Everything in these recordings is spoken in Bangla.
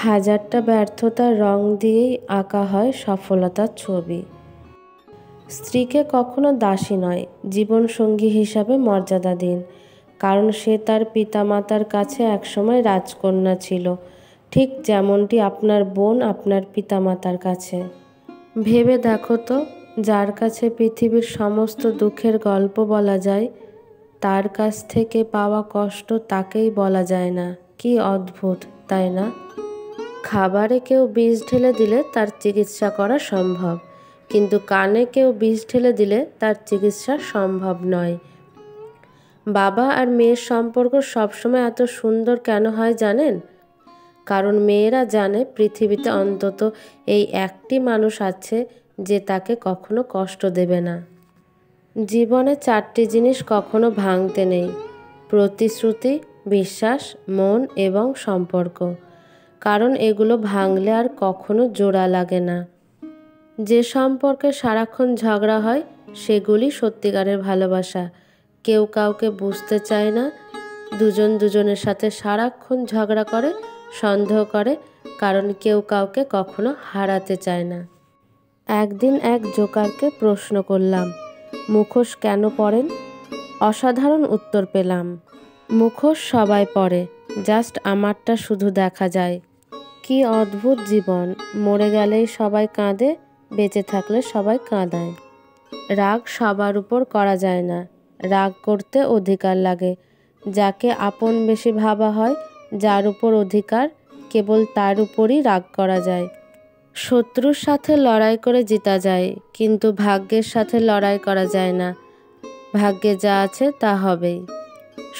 হাজারটা ব্যর্থতার রং দিয়েই আঁকা হয় সফলতার ছবি। স্ত্রীকে কখনো দাসী নয়, জীবনসঙ্গী হিসাবে মর্যাদা দিন, কারণ সে তার পিতামাতার কাছে একসময় রাজকন্যা ছিল, ঠিক যেমনটি আপনার বোন আপনার পিতামাতার কাছে। ভেবে দেখো তো, যার কাছে পৃথিবীর সমস্ত দুঃখের গল্প বলা যায়, তার কাছ থেকে পাওয়া কষ্ট তাকেই বলা যায় না। কি অদ্ভুত, তাই না? খাবারে কেউ বিষ ঢেলে দিলে তার চিকিৎসা করা সম্ভব, কিন্তু কানে কেউ বিষ ঢেলে দিলে তার চিকিৎসা সম্ভব নয়। বাবা আর মেয়ের সম্পর্ক সবসময় এত সুন্দর কেন হয় জানেন? কারণ মেয়েরা জানে পৃথিবীতে অন্তত এই একটি মানুষ আছে যে তাকে কখনো কষ্ট দেবে না। জীবনে 4টি জিনিস কখনো ভাঙতে নেই: প্রতিশ্রুতি, বিশ্বাস, মন এবং সম্পর্ক। কারণ এগুলো ভাঙলে আর কখনো জোড়া লাগে না। যে সম্পর্কে সারাক্ষণ ঝগড়া হয় সেগুলি সত্যিকারের ভালোবাসা। কেউ কাউকে বুঝতে চায় না, দুজন দুজনের সাথে সারাক্ষণ ঝগড়া করে, সন্দেহ করে, কারণ কেউ কাউকে কখনো হারাতে চায় না। একদিন এক জোকারকে প্রশ্ন করলাম, মুখোশ কেন পরেন? অসাধারণ উত্তর পেলাম, মুখোশ সবাই পরে, জাস্ট আমারটা শুধু দেখা যায়। কি অদ্ভুত জীবন! মরে গেলেই সবাই কাঁদে, বেঁচে থাকলে সবাই কাঁদায়। রাগ সবার উপর করা যায় না, রাগ করতে অধিকার লাগে। যাকে আপন বেশি ভাবা হয়, যার উপর অধিকার, কেবল তার উপরই রাগ করা যায়। শত্রুর সাথে লড়াই করে জেতা যায়, কিন্তু ভাগ্যের সাথে লড়াই করা যায় না। ভাগ্যে যা আছে তা হবেই।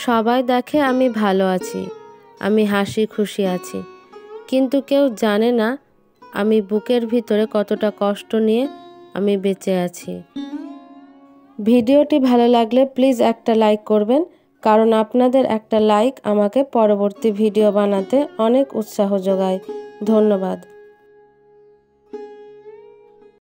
সবাই দেখে আমি ভালো আছি, আমি হাসি খুশি আছি, কিন্তু কেউ জানে না আমি বুকের ভিতরে কতটা কষ্ট নিয়ে আমি বেঁচে আছি। ভিডিওটি ভালো লাগলে প্লিজ একটা লাইক করবেন, কারণ আপনাদের একটা লাইক আমাকে পরবর্তী ভিডিও বানাতে অনেক উৎসাহ যোগায়। ধন্যবাদ।